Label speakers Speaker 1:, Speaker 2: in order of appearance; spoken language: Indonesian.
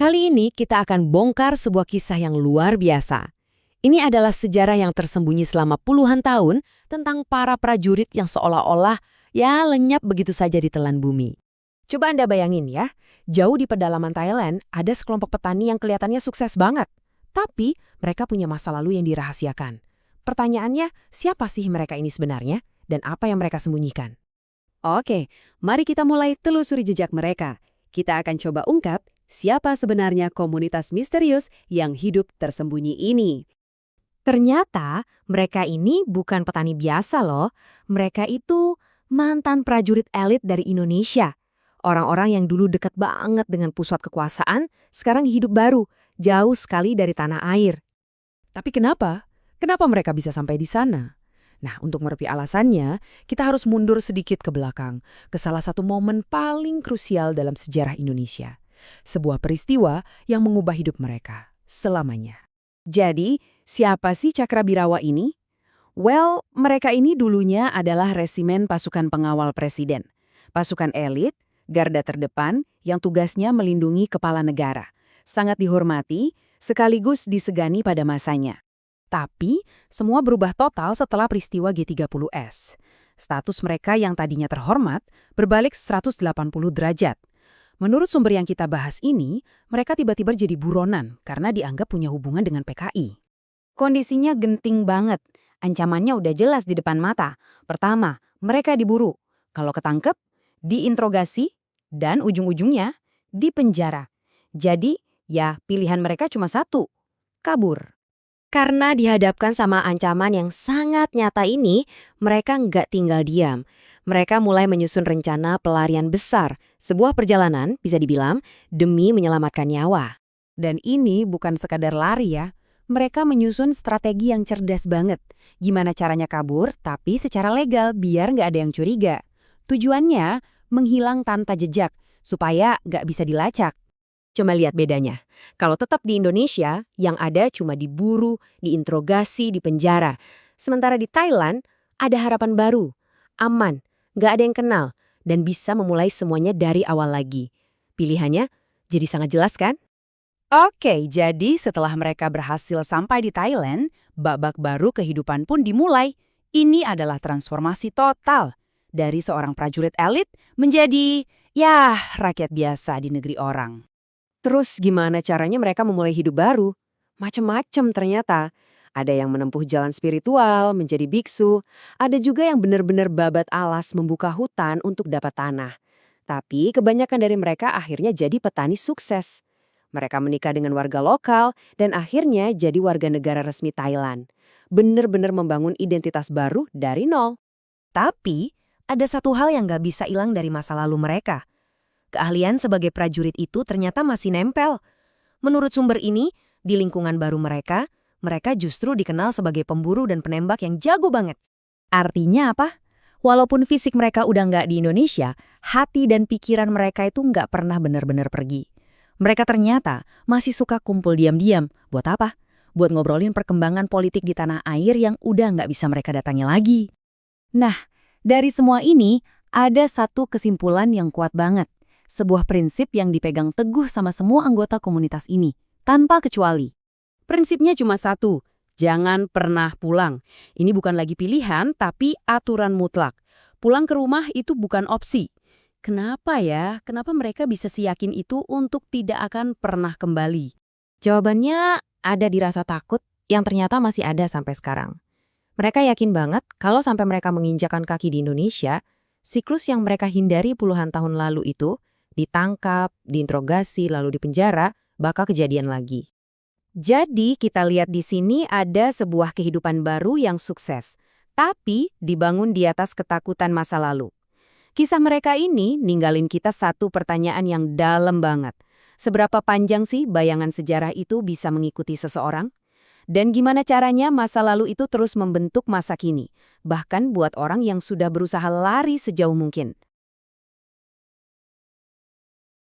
Speaker 1: Kali ini kita akan bongkar sebuah kisah yang luar biasa. Ini adalah sejarah yang tersembunyi selama puluhan tahun tentang para prajurit yang seolah-olah lenyap begitu saja di telan bumi.
Speaker 2: Coba Anda bayangin ya, jauh di pedalaman Thailand ada sekelompok petani yang kelihatannya sukses banget. Tapi mereka punya masa lalu yang dirahasiakan. Pertanyaannya, siapa sih mereka ini sebenarnya? Dan apa yang mereka sembunyikan?
Speaker 1: Oke, mari kita mulai telusuri jejak mereka. Kita akan coba ungkap siapa sebenarnya komunitas misterius yang hidup tersembunyi ini.
Speaker 2: Ternyata mereka ini bukan petani biasa loh. Mereka itu mantan prajurit elit dari Indonesia. Orang-orang yang dulu dekat banget dengan pusat kekuasaan, sekarang hidup baru, jauh sekali dari tanah air.
Speaker 1: Tapi kenapa? Kenapa mereka bisa sampai di sana? Nah, untuk menepi alasannya, kita harus mundur sedikit ke belakang, ke salah satu momen paling krusial dalam sejarah Indonesia. Sebuah peristiwa yang mengubah hidup mereka selamanya. Jadi, siapa sih Cakrabirawa ini? Well, mereka ini dulunya adalah resimen pasukan pengawal presiden. Pasukan elit, garda terdepan yang tugasnya melindungi kepala negara. Sangat dihormati, sekaligus disegani pada masanya. Tapi, semua berubah total setelah peristiwa G30S. Status mereka yang tadinya terhormat berbalik 180 derajat. Menurut sumber yang kita bahas ini, mereka tiba-tiba jadi buronan karena dianggap punya hubungan dengan PKI. Kondisinya genting banget. Ancamannya udah jelas di depan mata. Pertama, mereka diburu. Kalau ketangkep, diinterogasi, dan ujung-ujungnya dipenjara. Jadi, pilihan mereka cuma satu, kabur. Karena dihadapkan sama ancaman yang sangat nyata ini, mereka nggak tinggal diam. Mereka mulai menyusun rencana pelarian besar, sebuah perjalanan, bisa dibilang, demi menyelamatkan nyawa. Dan ini bukan sekadar lari ya, mereka menyusun strategi yang cerdas banget. Gimana caranya kabur, tapi secara legal biar nggak ada yang curiga. Tujuannya, menghilang tanpa jejak, supaya nggak bisa dilacak. Coba lihat bedanya. Kalau tetap di Indonesia, yang ada cuma diburu, diinterogasi, dipenjara. Sementara di Thailand, ada harapan baru, aman, nggak ada yang kenal, dan bisa memulai semuanya dari awal lagi. Pilihannya jadi sangat jelas kan? Oke, jadi setelah mereka berhasil sampai di Thailand, babak baru kehidupan pun dimulai. Ini adalah transformasi total. Dari seorang prajurit elit menjadi, rakyat biasa di negeri orang. Terus gimana caranya mereka memulai hidup baru? Macem-macem ternyata. Ada yang menempuh jalan spiritual, menjadi biksu. Ada juga yang benar-benar babat alas membuka hutan untuk dapat tanah. Tapi kebanyakan dari mereka akhirnya jadi petani sukses. Mereka menikah dengan warga lokal dan akhirnya jadi warga negara resmi Thailand. Benar-benar membangun identitas baru dari nol. Tapi ada satu hal yang gak bisa hilang dari masa lalu mereka. Keahlian sebagai prajurit itu ternyata masih nempel. Menurut sumber ini, di lingkungan baru mereka justru dikenal sebagai pemburu dan penembak yang jago banget. Artinya apa? Walaupun fisik mereka udah nggak di Indonesia, hati dan pikiran mereka itu nggak pernah benar-benar pergi. Mereka ternyata masih suka kumpul diam-diam. Buat apa? Buat ngobrolin perkembangan politik di tanah air yang udah nggak bisa mereka datangi lagi. Nah, dari semua ini, ada satu kesimpulan yang kuat banget. Sebuah prinsip yang dipegang teguh sama semua anggota komunitas ini, tanpa kecuali. Prinsipnya cuma satu, jangan pernah pulang. Ini bukan lagi pilihan, tapi aturan mutlak. Pulang ke rumah itu bukan opsi. Kenapa ya? Kenapa mereka bisa seyakin itu untuk tidak akan pernah kembali? Jawabannya ada di rasa takut yang ternyata masih ada sampai sekarang. Mereka yakin banget kalau sampai mereka menginjakan kaki di Indonesia, siklus yang mereka hindari puluhan tahun lalu itu, ditangkap, diinterogasi, lalu dipenjara, bakal kejadian lagi. Jadi, kita lihat di sini ada sebuah kehidupan baru yang sukses, tapi dibangun di atas ketakutan masa lalu. Kisah mereka ini ninggalin kita satu pertanyaan yang dalam banget. Seberapa panjang sih bayangan sejarah itu bisa mengikuti seseorang? Dan gimana caranya masa lalu itu terus membentuk masa kini, bahkan buat orang yang sudah berusaha lari sejauh mungkin?